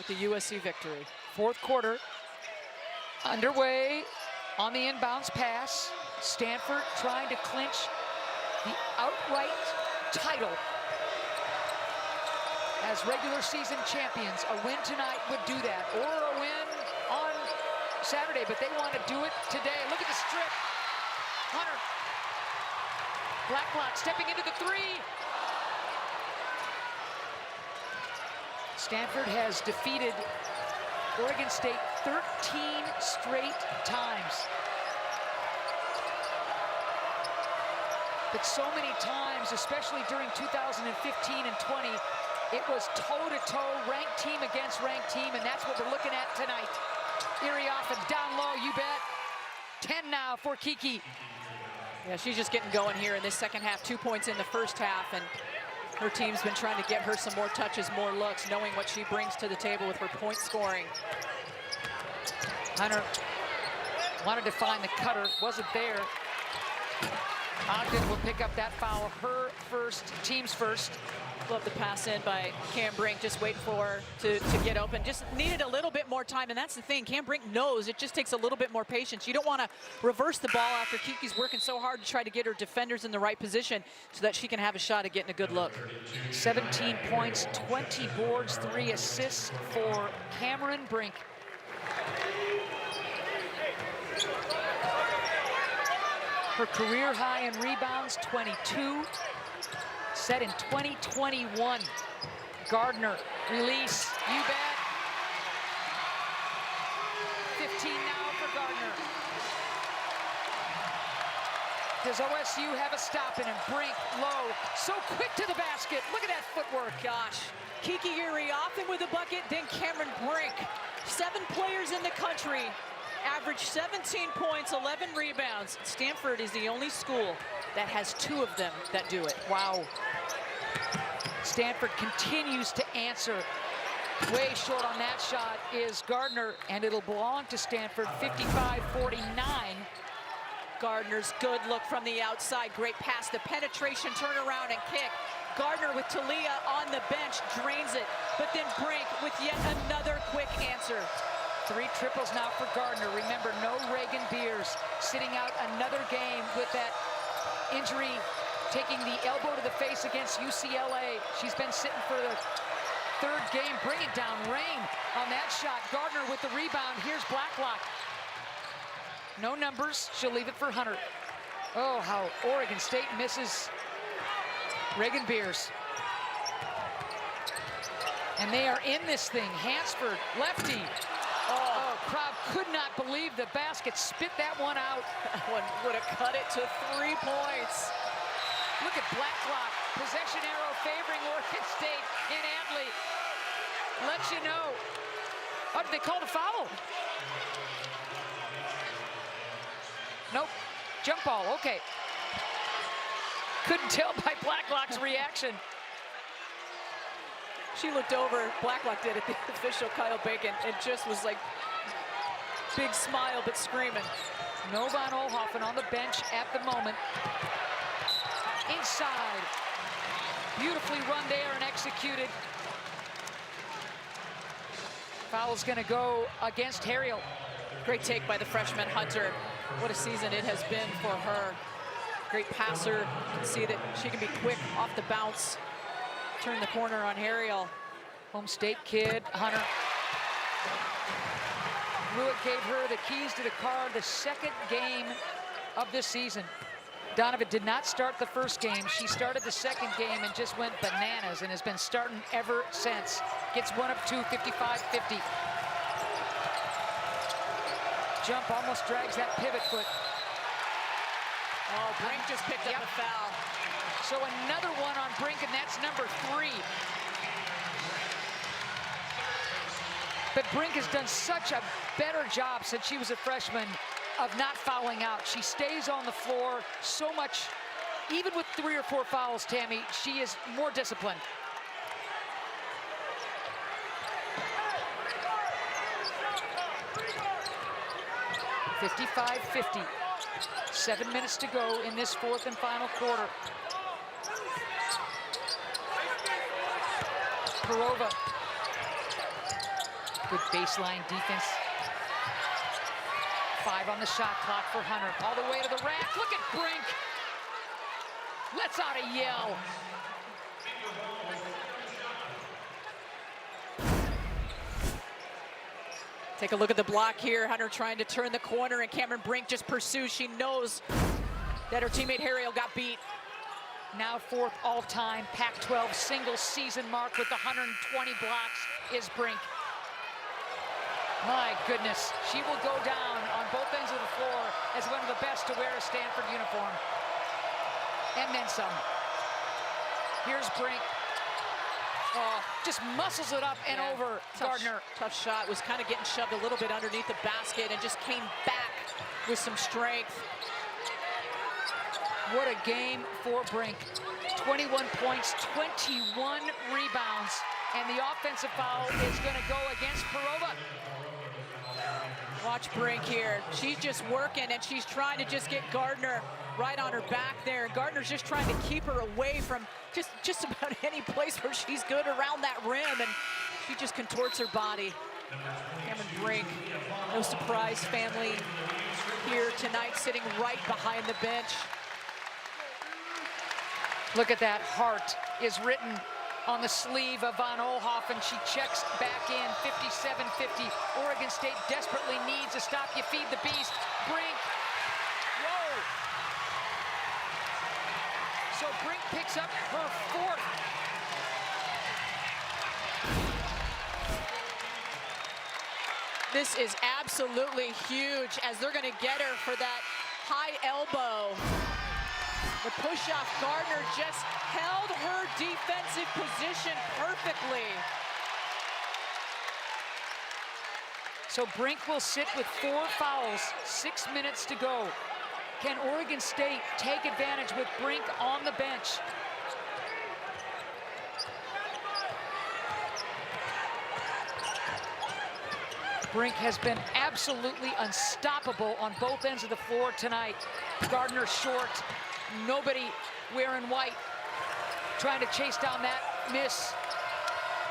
the USC victory. Fourth quarter underway on the inbounds pass. Stanford trying to clinch the outright title as regular season champions. A win tonight would do that, or a win on Saturday, but they want to do it today. Look at the strip. Hunter. Blacklock stepping into the three. Stanford has defeated Oregon State 13 straight times. But so many times, especially during 2015 and 20, it was toe-to-toe, ranked team against ranked team, and that's what we're looking at tonight. Erie off and down low, you bet. 10 now for Kiki. Yeah, she's just getting going here in this second half. 2 points in the first half, and her team's been trying to get her some more touches, more looks, knowing what she brings to the table with her point scoring. Hunter wanted to find the cutter, wasn't there. Ogden will pick up that foul, her first, team's first. Love the pass in by Cam Brink, just wait for her to get open. Just needed a little bit more time, and that's the thing. Cam Brink knows it just takes a little bit more patience. You don't want to reverse the ball after Kiki's working so hard to try to get her defenders in the right position so that she can have a shot at getting a good look. 17 points, 20 boards, 3 assists for Cameron Brink. Her career high in rebounds, 22. Set in 2021. Gardner, release, you bet. 15 now for Gardner. Does OSU have a stop in him? Brink, low, so quick to the basket. Look at that footwork. Gosh, Kiki Erie often with a bucket, then Cameron Brink. 7 players in the country, average 17 points, 11 rebounds. Stanford is the only school that has 2 of them that do it. Wow. Stanford continues to answer. Way short on that shot is Gardner, and it'll belong to Stanford, 55-49. Gardner's good look from the outside. Great pass, the penetration, turnaround, and kick. Gardner with Talia on the bench, drains it. But then Brink with yet another quick answer. 3 triples now for Gardner. Remember, no Reagan Beers, sitting out another game with that injury, taking the elbow to the face against UCLA. She's been sitting for the 3rd game. Bring it down, Rain on that shot. Gardner with the rebound. Here's Blacklock. No numbers, she'll leave it for Hunter. Oh, how Oregon State misses Reagan Beers. And they are in this thing. Hansford, lefty. Oh, crowd could not believe the basket. Spit that one out. That one would have cut it to 3 points. Look at Blacklock. Possession arrow favoring Oregon State in Adley. Let you know. Oh, did they call the foul? Nope. Jump ball, okay. Couldn't tell by Blacklock's reaction. She looked over, Blacklock did at the official, Kyle Bacon, and just was like, big smile, but screaming. No Von Oelhoffen on the bench at the moment. Inside. Beautifully run there and executed. Foul's gonna go against Harriel. Great take by the freshman Hunter. What a season it has been for her. Great passer. You can see that she can be quick off the bounce. Turn the corner on Harriel. Home State kid, Hunter. Ruick gave her the keys to the car, the 2nd game of this season. Donovan did not start the first game. She started the 2nd game and just went bananas and has been starting ever since. Gets 1 of 2, 55-50. Jump almost drags that pivot foot. Oh, Brink just picked up a foul. So another one on Brink, and that's number 3. But Brink has done such a better job since she was a freshman of not fouling out. She stays on the floor so much, even with 3 or 4 fouls, Tammy, she is more disciplined. $55-50. 7 minutes to go in this 4th and final quarter. Perova. Good baseline defense. 5 on the shot clock for Hunter. All the way to the rack. Look at Brink. Lets out a yell. Take a look at the block here. Hunter trying to turn the corner, and Cameron Brink just pursues. She knows that her teammate Harriel got beat. Now 4th all-time Pac-12 single season mark with 120 blocks is Brink. My goodness, she will go down on both ends of the floor as one of the best to wear a Stanford uniform. And then some. Here's Brink. Oh, just muscles it up and over Gardner. Tough shot. Was kind of getting shoved a little bit underneath the basket and just came back with some strength. What a game for Brink. 21 points, 21 rebounds, and the offensive foul is going to go against Parova. Watch Brink here. She's just working, and she's trying to just get Gardner right on her back there. Gardner's just trying to keep her away from just about any place where she's good around that rim, and she just contorts her body. Cameron Brink, no surprise family here tonight, sitting right behind the bench. Look at that. Heart is written on the sleeve of Von Oelhoffen. She checks back in, 57-50. Oregon State desperately needs a stop. You feed the beast. Brink. Whoa. So Brink picks up her 4th. This is absolutely huge as they're going to get her for that high elbow. The push-off, Gardner just held her defensive position perfectly. So Brink will sit with 4 fouls, 6 minutes to go. Can Oregon State take advantage with Brink on the bench? Brink has been absolutely unstoppable on both ends of the floor tonight. Gardner short. Nobody wearing white, trying to chase down that miss,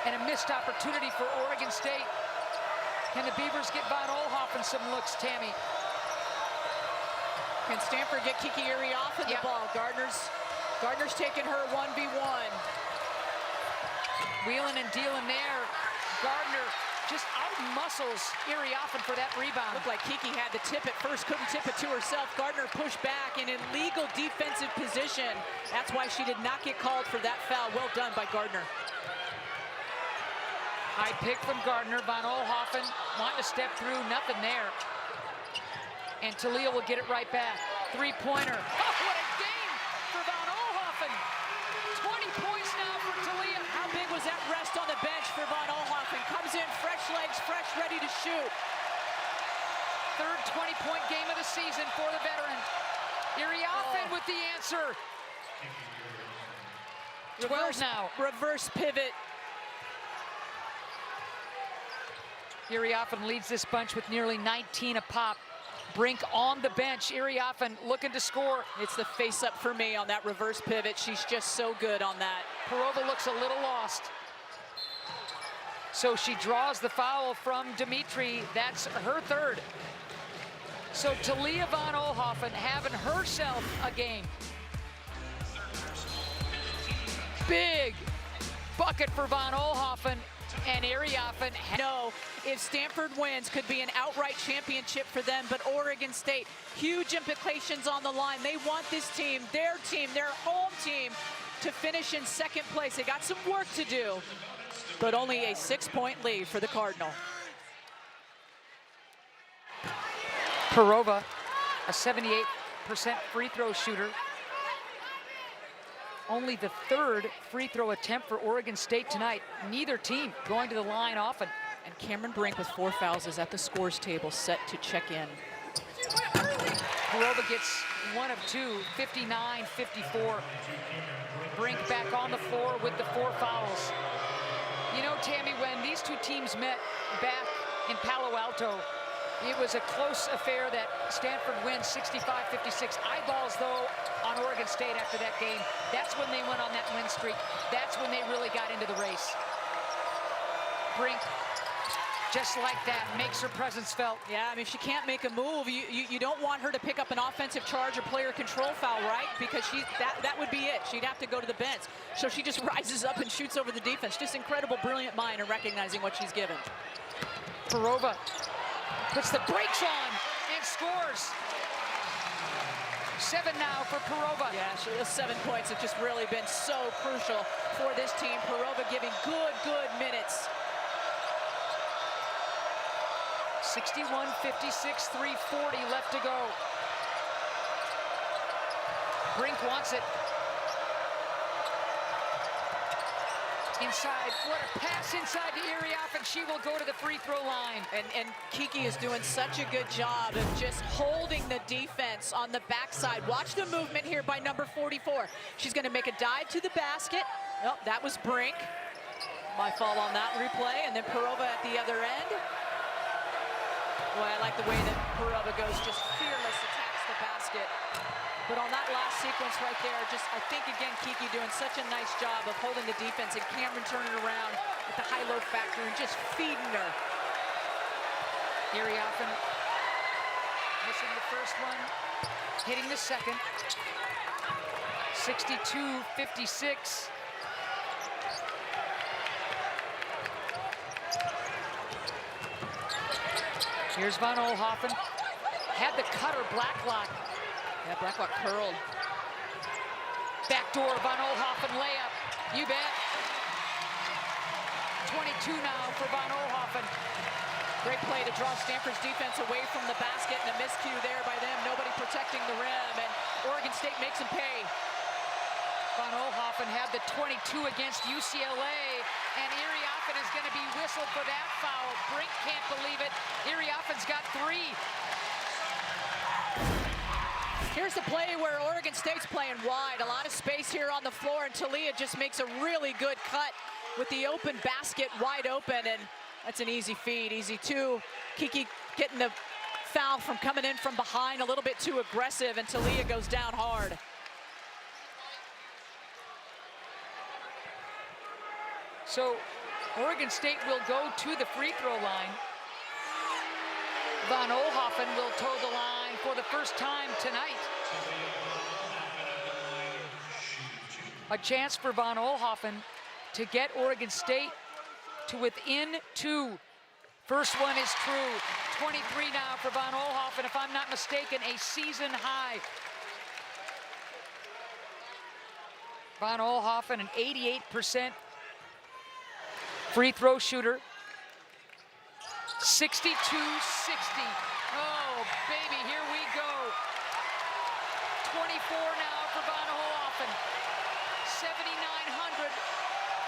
and a missed opportunity for Oregon State. Can the Beavers get Von Oelhoffen some looks, Tammy? Can Stanford get Kiki Erie off of the ball? Gardner's taking her 1v1. Wheeling and dealing there. Gardner just out-muscles Irioffen for that rebound. Looked like Kiki had to tip it first, couldn't tip it to herself. Gardner pushed back in an illegal defensive position. That's why she did not get called for that foul. Well done by Gardner. High pick from Gardner. Von Oelhoffen wanting to step through, nothing there. And Talia will get it right back. 3-pointer. Oh, what a game for Von Oelhoffen. 20 points now for Talia. How big was that rest on the bench for Von Oelhoffen? Comes in, fresh legs, fresh, ready to shoot. 3rd 20-point game of the season for the veteran. Irioffen with the answer. 12 now. Reverse pivot. Irioffen leads this bunch with nearly 19 a pop. Brink on the bench. Irioffen looking to score. It's the face-up for me on that reverse pivot. She's just so good on that. Parova looks a little lost. So she draws the foul from Dimitri. That's her 3rd. So Talia Von Oelhoffen having herself a game. Big bucket for Von Oelhoffen, and Irioffen. No, if Stanford wins, could be an outright championship for them, but Oregon State, huge implications on the line. They want this team, their home team, to finish in 2nd place. They got some work to do, but only a 6-point lead for the Cardinal. Parova, a 78% free throw shooter. Only the 3rd free throw attempt for Oregon State tonight. Neither team going to the line often. And Cameron Brink with 4 fouls is at the scores table, set to check in. Parova gets 1 of 2, 59-54. Brink back on the floor with the 4 fouls. You know, Tammy, when these two teams met back in Palo Alto, it was a close affair that Stanford wins 65-56. Eyeballs, though, on Oregon State after that game. That's when they went on that win streak. That's when they really got into the race. Brink just like that, makes her presence felt. Yeah, I mean, if she can't make a move, you don't want her to pick up an offensive charge or player control foul, right? Because that would be it. She'd have to go to the bench. So she just rises up and shoots over the defense. Just incredible, brilliant mind in recognizing what she's given. Perova puts the brakes on and scores. 7 now for Perova. Yeah, those 7 points have just really been so crucial for this team. Perova giving good minutes. 61, 56, 3:40 left to go. Brink wants it. Inside, what a pass inside to Irioff, and she will go to the free throw line. And Kiki is doing such a good job of just holding the defense on the backside. Watch the movement here by number 44. She's gonna make a dive to the basket. Oh, that was Brink. My fault on that replay, and then Perova at the other end. Boy, I like the way that Perova goes, just fearless, attacks the basket. But on that last sequence right there, I think again, Kiki doing such a nice job of holding the defense, and Cameron turning around with the high-low factor and just feeding her. Irioff missing the first one, hitting the second. 62, 56. Here's Van Oelhoffen. Had the cutter Blacklock. Yeah, Blacklock curled. Backdoor Van Oelhoffen layup. You bet. 22 now for Van Oelhoffen. Great play to draw Stanford's defense away from the basket, and a miscue there by them. Nobody protecting the rim, and Oregon State makes them pay. Van Oelhoffen had the 22 against UCLA, and Irioffen is going to be whistled for that foul. Brink can't believe it. Irioffen's got 3. Here's the play where Oregon State's playing wide. A lot of space here on the floor, and Talia just makes a really good cut with the open basket wide open, and that's an easy feed, easy 2. Kiki getting the foul from coming in from behind, a little bit too aggressive, and Talia goes down hard. So Oregon State will go to the free throw line. Van Oelhoffen will toe the line for the first time tonight. A chance for Van Oelhoffen to get Oregon State to within 2. First one is true. 23 now for Van Oelhoffen, if I'm not mistaken, a season high. Van Oelhoffen, an 88% free throw shooter. 62-60. Oh, baby, here we go. 24 now for Van Oelhoffen. 7,900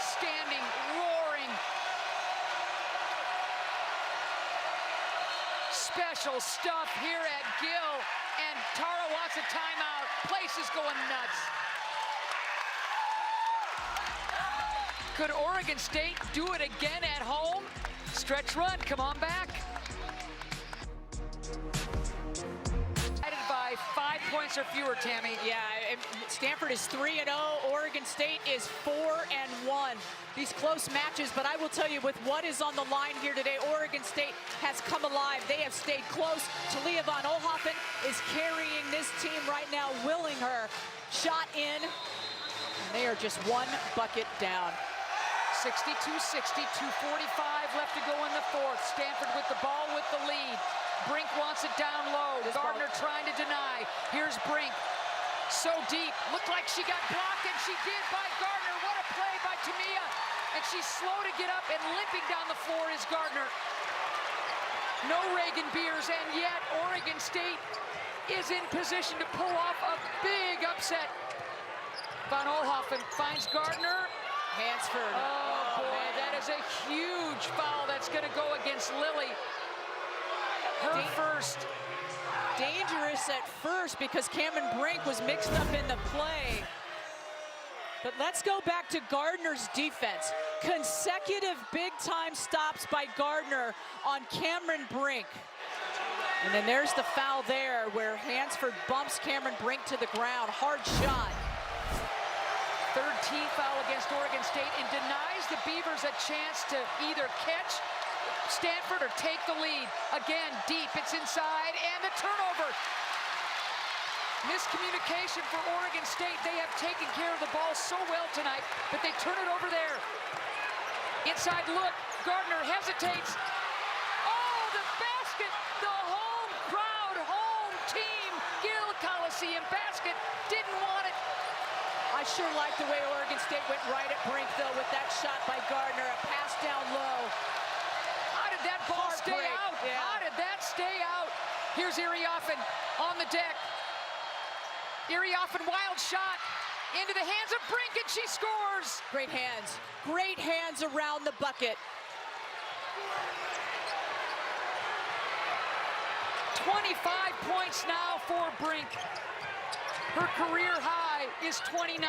standing, roaring. Special stuff here at Gill, and Tara wants a timeout. Place is going nuts. Could Oregon State do it again at home? Stretch run, come on back. By 5 points or fewer, Tammy. Yeah, Stanford is 3-0. Oregon State is 4-1. These close matches, but I will tell you, with what is on the line here today, Oregon State has come alive. They have stayed close. Talia Van Oelhoffen is carrying this team right now, willing her shot in. And they are just 1 bucket down. 62-60, 2:45 left to go in the fourth. Stanford with the ball with the lead. Brink wants it down low. Gardner trying to deny. Here's Brink. So deep. Looked like she got blocked, and she did by Gardner. What a play by Tamia. And she's slow to get up, and limping down the floor is Gardner. No Reagan Beers, and yet Oregon State is in position to pull off a big upset. Van Oelhoffen finds Gardner. Hansford. Oh, boy, that is a huge foul that's going to go against Lily. Her first. Dangerous at first because Cameron Brink was mixed up in the play. But let's go back to Gardner's defense. Consecutive big-time stops by Gardner on Cameron Brink. And then there's the foul there where Hansford bumps Cameron Brink to the ground. Hard shot. Third team foul against Oregon State, and denies the Beavers a chance to either catch Stanford or take the lead. Again, deep, it's inside, and the turnover. Miscommunication for Oregon State. They have taken care of the ball so well tonight, but they turn it over there. Inside look, Gardner hesitates. Oh, the basket, the home crowd, home team, Gill Coliseum basket, didn't want it. I sure like the way Oregon State went right at Brink, though, with that shot by Gardner, a pass down low. How did that ball stay Heartbreak, out? yeah. How did that stay out? Here's Irioffen on the deck. Irioffen, wild shot into the hands of Brink, and she scores. Great hands around the bucket. 25 points now for Brink. Her career high is 29.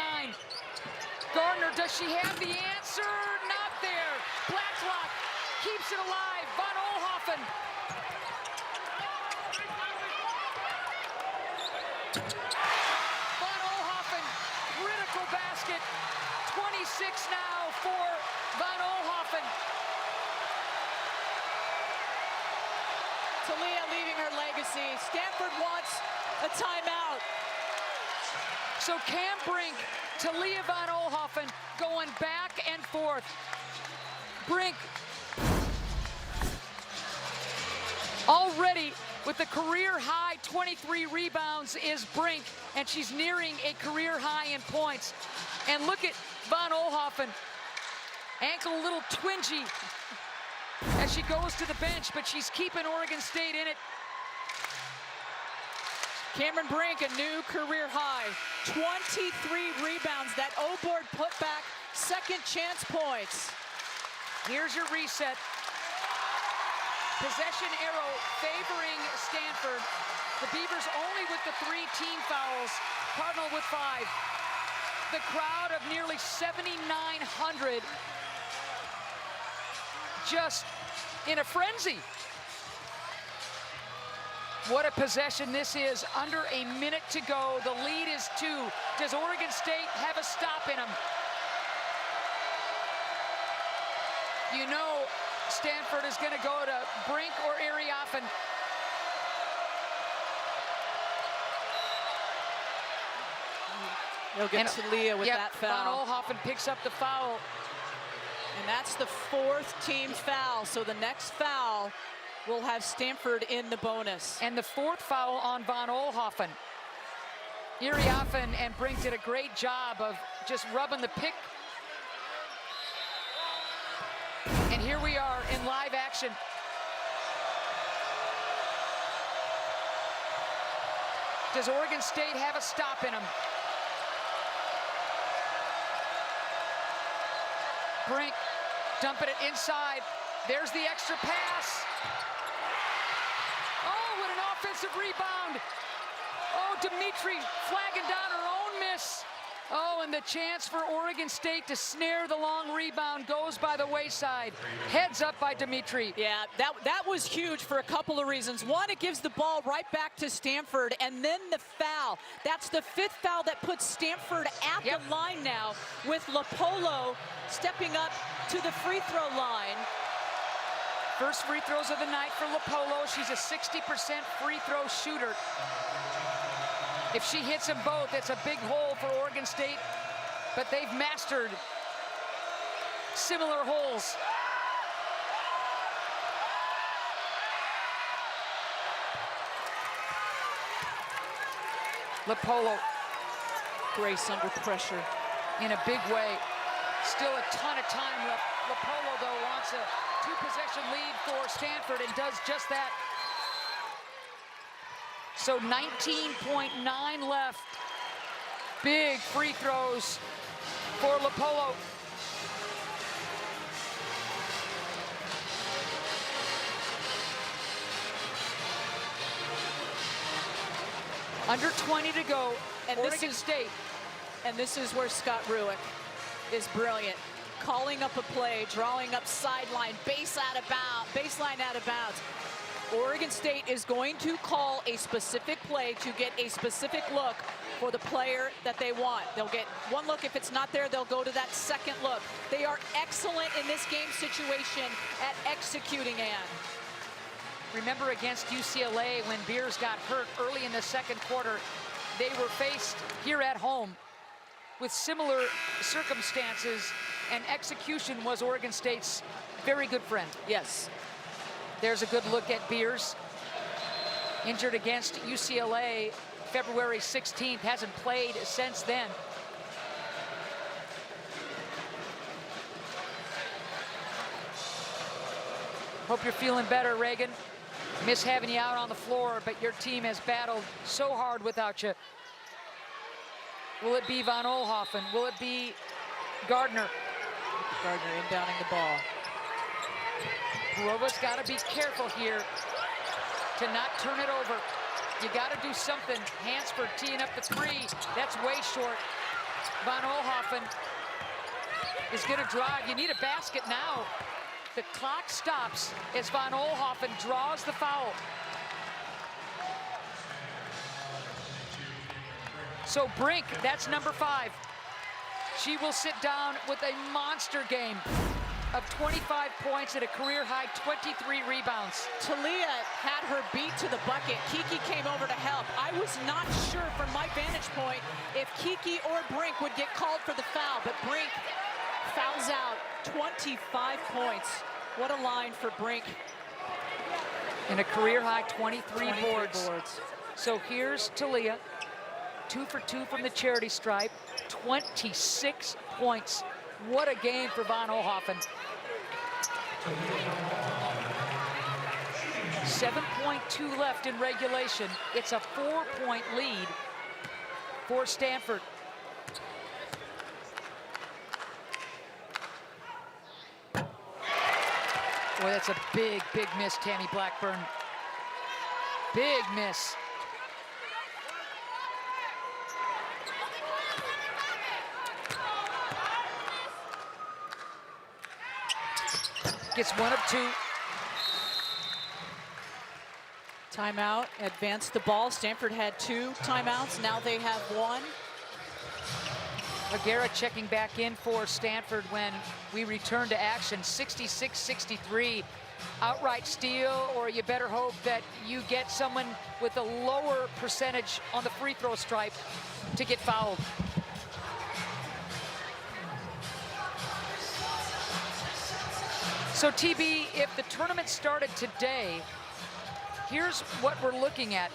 Gardner, does she have the answer? Not there. Blacklock keeps it alive. Von Oelhoffen. Von Oelhoffen, critical basket. 26 now for Von Oelhoffen. Talia leaving her legacy. Stanford wants a timeout. So Cam Brink, Talia Von Oelhoffen going back and forth. Brink already with the career high 23 rebounds is Brink, and she's nearing a career high in points. And look at Von Oelhoffen, ankle a little twingy as she goes to the bench, but she's keeping Oregon State in it. Cameron Brink, a new career high. 23 rebounds, that O-board putback, second chance points. Here's your reset. Possession arrow favoring Stanford. The Beavers only with the 3 team fouls. Cardinal with 5. The crowd of nearly 7,900 just in a frenzy. What a possession this is. Under a minute to go. The lead is 2. Does Oregon State have a stop in them? You know Stanford is going to go to Brink or Irioffen. They'll get Talia with that foul. Von Oelhoffen picks up the foul. And that's the 4th team foul. So the next foul will have Stanford in the bonus. And the 4th foul on Von Oelhoffen. Irioffen and Brink did a great job of just rubbing the pick. And here we are in live action. Does Oregon State have a stop in them? Brink dumping it inside. There's the extra pass. Oh, what an offensive rebound. Oh, Dimitri flagging down her own miss. Oh, and the chance for Oregon State to snare the long rebound goes by the wayside. Heads up by Dimitri. Yeah, that was huge for a couple of reasons. One, it gives the ball right back to Stanford, and then the foul. That's the 5th foul that puts Stanford at the line now, with LaPolo stepping up to the free throw line. First free throws of the night for LaPolo. She's a 60% free throw shooter. If she hits them both, it's a big hole for Oregon State, but they've mastered similar holes. LaPolo. Grace under pressure. In a big way. Still a ton of time left. LaPolo, though, wants a 2-possession lead for Stanford and does just that. So 19.9 left. Big free throws for LaPolo. Under 20 to go, and Oregon State. And this is where Scott Rueck is brilliant. calling up a play, drawing up sideline, baseline out of bounds. Oregon State is going to call a specific play to get a specific look for the player that they want. They'll get one look. If it's not there, they'll go to that second look. They are excellent in this game situation at executing, Ann. Remember against UCLA when Beavers got hurt early in the second quarter, they were faced here at home with similar circumstances, and execution was Oregon State's very good friend. Yes. There's a good look at Beavers. Injured against UCLA February 16th, hasn't played since then. Hope you're feeling better, Reagan. Miss having you out on the floor, but your team has battled so hard without you. Will it be Von Oelhoffen? Will it be Gardner? Gardner inbounding the ball. Prova's got to be careful here to not turn it over. You got to do something. Hansford teeing up the three. That's way short. Von Oelhoffen is going to drive. You need a basket now. The clock stops as Von Oelhoffen draws the foul. So Brink, that's number 5. She will sit down with a monster game of 25 points and a career-high 23 rebounds. Talia had her beat to the bucket. Kiki came over to help. I was not sure from my vantage point if Kiki or Brink would get called for the foul, but Brink fouls out. 25 points. What a line for Brink. And a career-high 23 boards. So here's Talia, 2 for 2 from the charity stripe, 26 points. What a game for Von Oelhoffen. 7.2 left in regulation. It's a 4-point lead for Stanford. Boy, that's a big, big miss, Tammy Blackburn. Big miss. Gets 1 of 2. Timeout, advanced the ball. Stanford had 2 timeouts. Now they have 1. Aguirre checking back in for Stanford when we return to action. 66-63. Outright steal, or you better hope that you get someone with a lower percentage on the free throw stripe to get fouled. So TB, if the tournament started today, here's what we're looking at.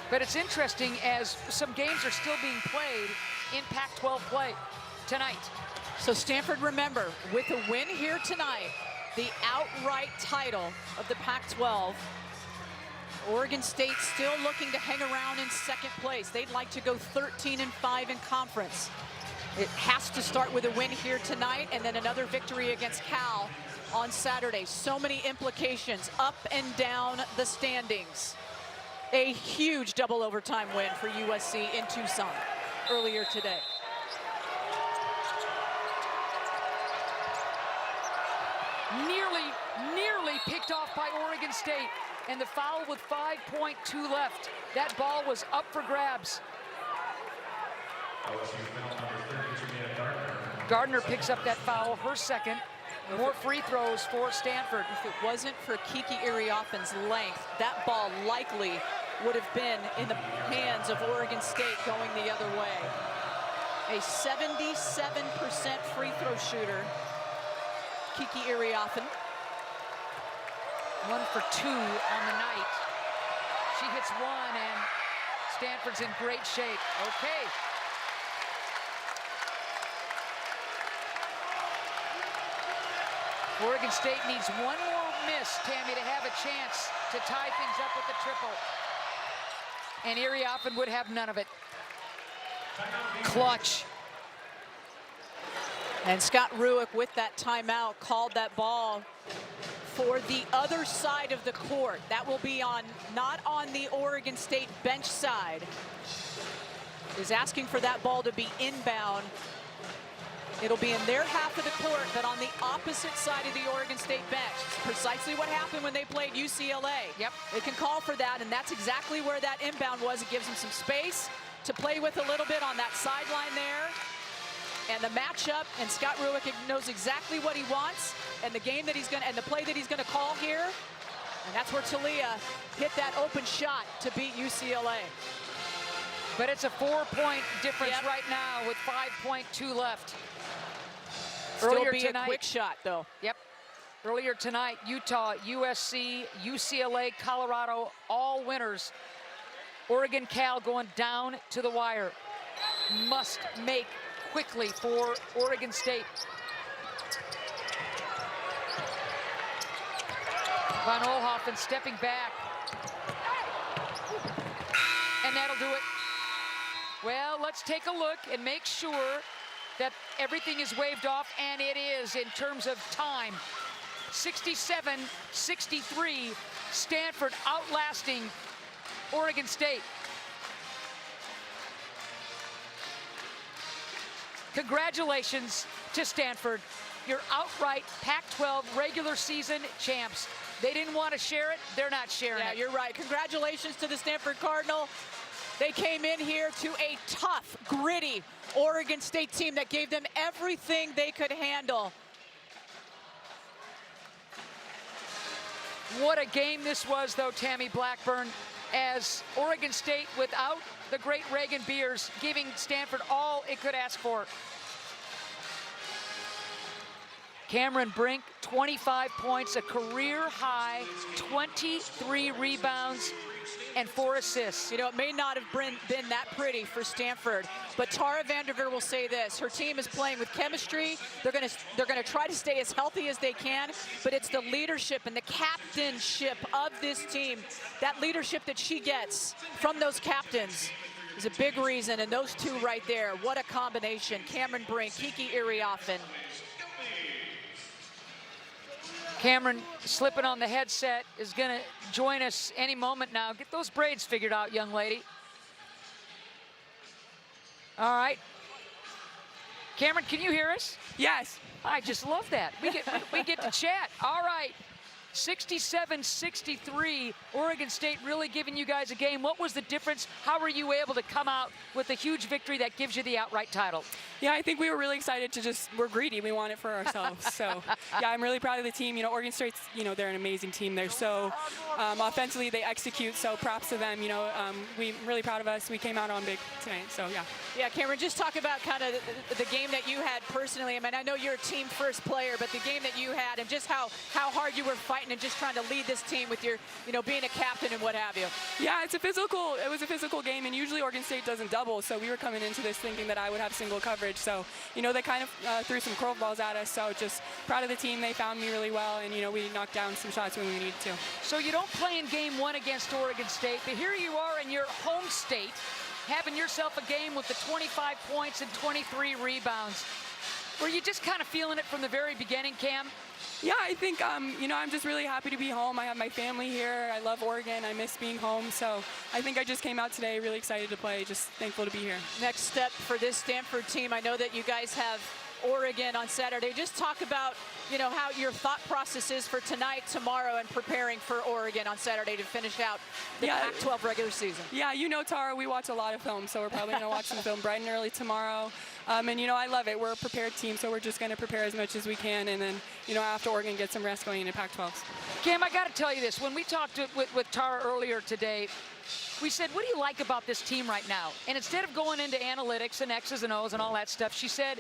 But it's interesting as some games are still being played in Pac-12 play tonight. So Stanford, remember, with a win here tonight, the outright title of the Pac-12, Oregon State still looking to hang around in second place. They'd like to go 13-5 in conference. It has to start with a win here tonight and then another victory against Cal on Saturday. So many implications up and down the standings. A huge double overtime win for USC in Tucson earlier today. Nearly picked off by Oregon State, and the foul with 5.2 left. That ball was up for grabs. Gardner picks up that foul, her second. More free throws for Stanford. If it wasn't for Kiki Iriophen's length, that ball likely would have been in the hands of Oregon State going the other way. A 77% free throw shooter, Kiki Iriophen. 1 for 2 on the night. She hits 1 and Stanford's in great shape. Okay. Oregon State needs 1 more miss, Tammy, to have a chance to tie things up with the triple. And Iriophen would have none of it. Clutch. And Scott Ruick with that timeout called that ball for the other side of the court. That will be on, not on the Oregon State bench side. Is asking for that ball to be inbound It'll be in their half of the court, but on the opposite side of the Oregon State bench. It's precisely what happened when they played UCLA. Yep. They can call for that, and that's exactly where that inbound was. It gives them some space to play with a little bit on that sideline there. And the matchup, and Scott Rueck knows exactly what he wants, and the game that he's going to, and the play that he's going to call here. And that's where Talia hit that open shot to beat UCLA. But it's a 4-point difference right now with 5.2 left. Still be a quick shot, though. Yep. Earlier tonight, Utah, USC, UCLA, Colorado, all winners. Oregon, Cal going down to the wire. Must make quickly for Oregon State. Van Olhoffen stepping back. And that'll do it. Well, let's take a look and make sure that everything is waved off, and it is in terms of time. 67-63, Stanford outlasting Oregon State. Congratulations to Stanford. You're outright Pac-12 regular season champs. They didn't want to share it, they're not sharing it. Yeah, you're right. Congratulations to the Stanford Cardinal. They came in here to a tough, gritty Oregon State team that gave them everything they could handle. What a game this was, though, Tammy Blackburn, as Oregon State, without the great Reagan Beavers, giving Stanford all it could ask for. Cameron Brink, 25 points, a career high, 23 rebounds, and 4 assists. You know, it may not have been that pretty for Stanford, but Tara Vanderveer will say this: her team is playing with chemistry. They're gonna try to stay as healthy as they can, but it's the leadership and the captainship of this team, that leadership that she gets from those captains, is a big reason. And those two right there, what a combination. Cameron Brink, Kiki Iriafen. Cameron slipping on the headset is going to join us any moment now. Get those braids figured out, young lady. All right. Cameron, can you hear us? Yes. I just love that. We get to chat. All right. 67-63, Oregon State really giving you guys a game. What was the difference? How were you able to come out with a huge victory that gives you the outright title? Yeah, I think we were really excited to we're greedy. We want it for ourselves. So, yeah, I'm really proud of the team. You know, Oregon State's, they're an amazing team. They're so, offensively, they execute, so props to them. We're really proud of us. We came out on big tonight, so yeah. Yeah, Cameron, just talk about kind of the game that you had personally. I mean, I know you're a team first player, but the game that you had and just how hard you were fighting and just trying to lead this team with your, being a captain and what have you. Yeah, it was a physical game, and usually Oregon State doesn't double, so we were coming into this thinking that I would have single coverage. So, they kind of threw some curveballs at us, so just proud of the team. They found me really well, and, we knocked down some shots when we needed to. So you don't play in game one against Oregon State, but here you are in your home state, having yourself a game with the 25 points and 23 rebounds. Were you just kind of feeling it from the very beginning, Cam? Yeah, I think, I'm just really happy to be home. I have my family here. I love Oregon. I miss being home. So I think I just came out today really excited to play, just thankful to be here. Next step for this Stanford team, I know that you guys have Oregon on Saturday. Just talk about, how your thought process is for tonight, tomorrow, and preparing for Oregon on Saturday to finish out the Pac-12 regular season. Yeah, Tara, we watch a lot of film, so we're probably going to watch some film bright and early tomorrow. And, I love it. We're a prepared team, so we're just going to prepare as much as we can, and then, after Oregon, get some rest going into Pac-12s. Cam, I got to tell you this. When we talked with Tara earlier today, we said, what do you like about this team right now? And instead of going into analytics and X's and O's and all that stuff, she said,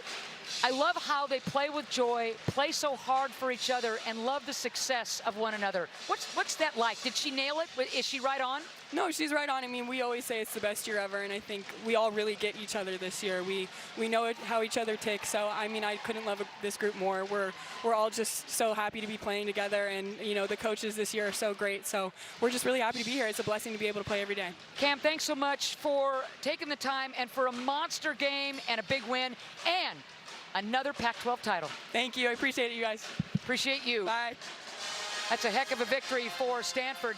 I love how they play with joy, play so hard for each other, and love the success of one another. What's that like? Did she nail it? Is she right on? No, she's right on. I mean, we always say it's the best year ever, and I think we all really get each other this year. We know how each other tick, so, I mean, I couldn't love this group more. We're all just so happy to be playing together, and, the coaches this year are so great, so we're just really happy to be here. It's a blessing to be able to play every day. Cam, thanks so much for taking the time and for a monster game and a big win and another Pac-12 title. Thank you. I appreciate it, you guys. Appreciate you. Bye. That's a heck of a victory for Stanford.